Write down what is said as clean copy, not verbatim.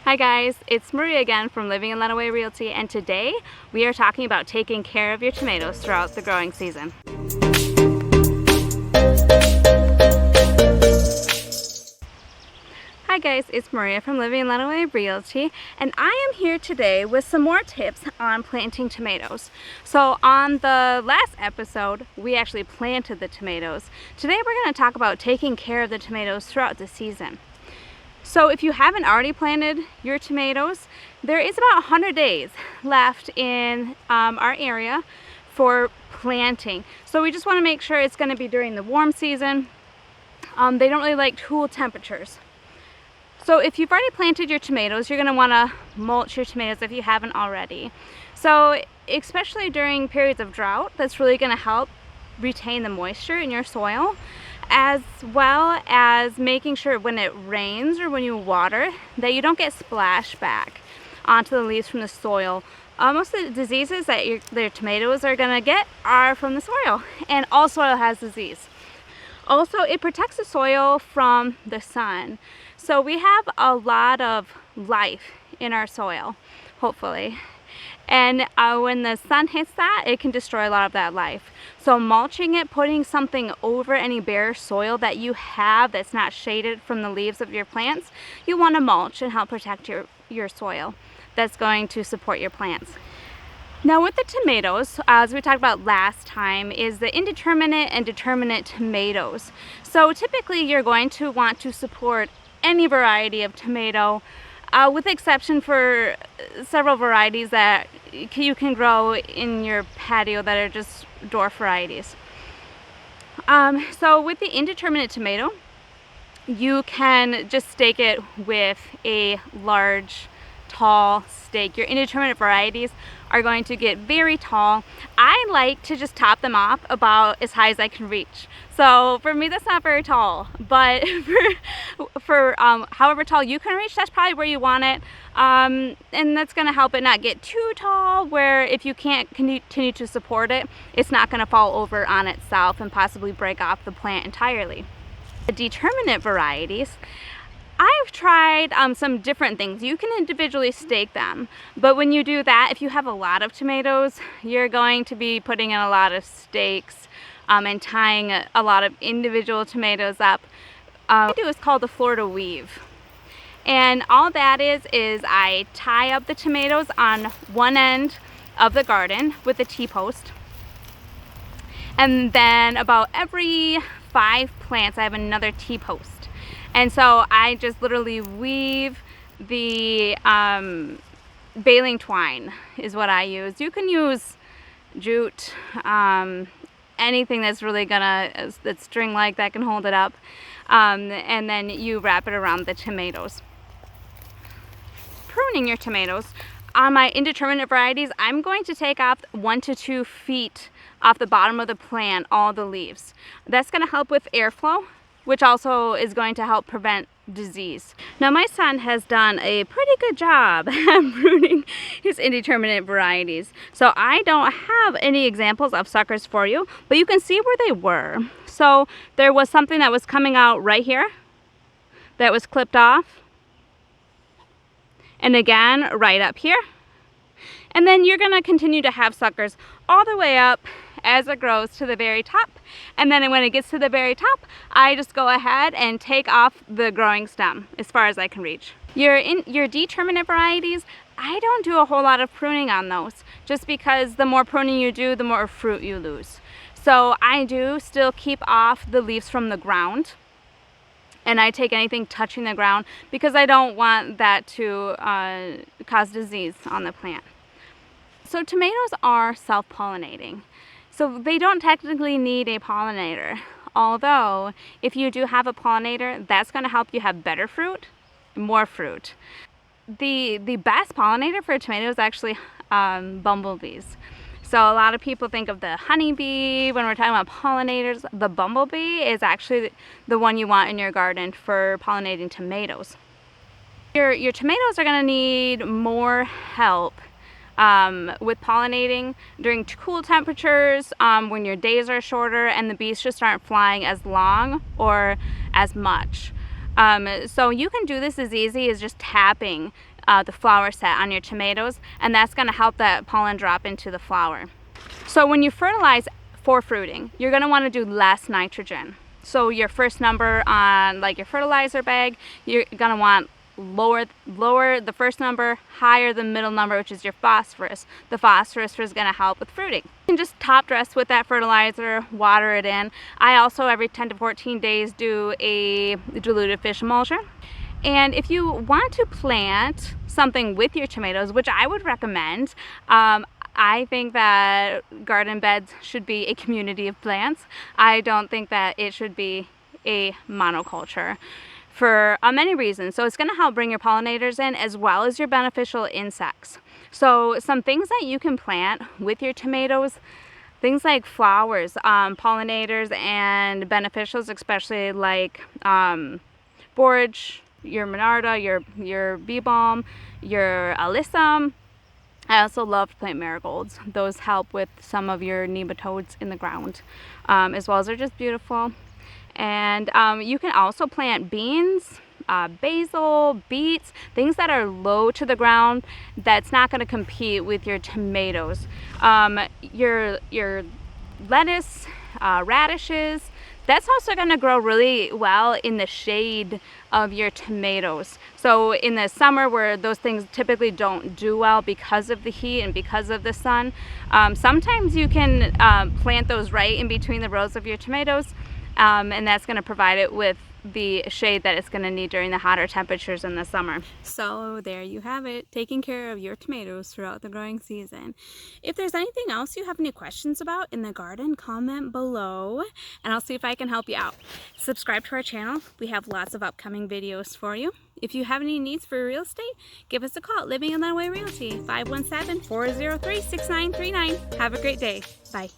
Hi guys, it's Maria again from Living in Lenawee Realty, and today we are talking about taking care of your tomatoes throughout the growing season. Hi guys, it's Maria from Living in Lenawee Realty, and I am here today with some more tips on planting tomatoes. So on the last episode, we actually planted the tomatoes. Today we're going to talk about taking care of the tomatoes throughout the season. So if you haven't already planted your tomatoes, there is about 100 days left in our area for planting. So we just want to make sure it's going to be during the warm season. They don't really like cool temperatures. So if you've already planted your tomatoes, you're going to want to mulch your tomatoes if you haven't already. So especially during periods of drought, that's really going to help retain the moisture in your soil, as well as making sure when it rains or when you water that you don't get splashback onto the leaves from the soil. Most of the diseases that their tomatoes are going to get are from the soil, and all soil has disease. Also, it protects the soil from the sun. So we have a lot of life in our soil, hopefully. And when the sun hits that, it can destroy a lot of that life. So mulching it, putting something over any bare soil that you have that's not shaded from the leaves of your plants, you want to mulch and help protect your soil. That's going to support your plants. Now with the tomatoes, as we talked about last time, is the indeterminate and determinate tomatoes. So typically you're going to want to support any variety of tomato, with the exception for several varieties that you can grow in your patio that are just dwarf varieties. So with the indeterminate tomato, you can just stake it with a large, tall stake. Your indeterminate varieties are going to get very tall. I like to just top them off about as high as I can reach. So for me, that's not very tall, but for however tall you can reach, that's probably where you want it. And that's going to help it not get too tall, where if you can't continue to support it, it's not going to fall over on itself and possibly break off the plant entirely. The determinate varieties, I've tried some different things. You can individually stake them, but when you do that, if you have a lot of tomatoes, you're going to be putting in a lot of stakes and tying a lot of individual tomatoes up. What I do is called the Florida weave. And all that is I tie up the tomatoes on one end of the garden with a T-post. And then about every 5 plants, I have another T-post. And so I just literally weave the baling twine is what I use. You can use jute, anything that's really that's string-like that can hold it up. And then you wrap it around the tomatoes. Pruning your tomatoes. On my indeterminate varieties, I'm going to take off 1 to 2 feet off the bottom of the plant, all the leaves. That's going to help with airflow, which also is going to help prevent disease. Now my son has done a pretty good job at pruning his indeterminate varieties. So I don't have any examples of suckers for you, but you can see where they were. So there was something that was coming out right here that was clipped off. And again, right up here. And then you're going to continue to have suckers all the way up as it grows to the very top. And then when it gets to the very top, I just go ahead and take off the growing stem as far as I can reach. Your determinate varieties, I don't do a whole lot of pruning on those, just because the more pruning you do, the more fruit you lose. So I do still keep off the leaves from the ground, and I take anything touching the ground because I don't want that to cause disease on the plant. So tomatoes are self-pollinating. So they don't technically need a pollinator, although if you do have a pollinator, that's going to help you have better fruit, more fruit. The best pollinator for a tomato is actually bumblebees. So a lot of people think of the honeybee when we're talking about pollinators. The bumblebee is actually the one you want in your garden for pollinating tomatoes. Your tomatoes are going to need more help with pollinating during cool temperatures, when your days are shorter and the bees just aren't flying as long or as much. So you can do this as easy as just tapping the flower set on your tomatoes, and that's going to help that pollen drop into the flower. So when you fertilize for fruiting, you're going to want to do less nitrogen. So your first number on like your fertilizer bag, you're going to want lower the first number, higher the middle number, which is your phosphorus. The phosphorus is going to help with fruiting. You can just top dress with that fertilizer, water it in. I also every 10 to 14 days do a diluted fish emulsion. And if you want to plant something with your tomatoes, which I would recommend, I think that garden beds should be a community of plants. I don't think that it should be a monoculture for many reasons. So it's going to help bring your pollinators in as well as your beneficial insects. So some things that you can plant with your tomatoes, things like flowers, pollinators and beneficials, especially like borage, your monarda, your bee balm, your alyssum. I also love to plant marigolds. Those help with some of your nematodes in the ground, as well as they're just beautiful. And you can also plant beans, basil, beets, things that are low to the ground that's not going to compete with your tomatoes. Your lettuce, radishes, that's also going to grow really well in the shade of your tomatoes. So in the summer where those things typically don't do well because of the heat and because of the sun, sometimes you can plant those right in between the rows of your tomatoes, and that's going to provide it with the shade that it's going to need during the hotter temperatures in the summer. So there you have it, taking care of your tomatoes throughout the growing season. If there's anything else you have any questions about in the garden, comment below and I'll see if I can help you out. Subscribe to our channel. We have lots of upcoming videos for you. If you have any needs for real estate, give us a call at Living in Lenawee Realty, 517-403-6939. Have a great day. Bye.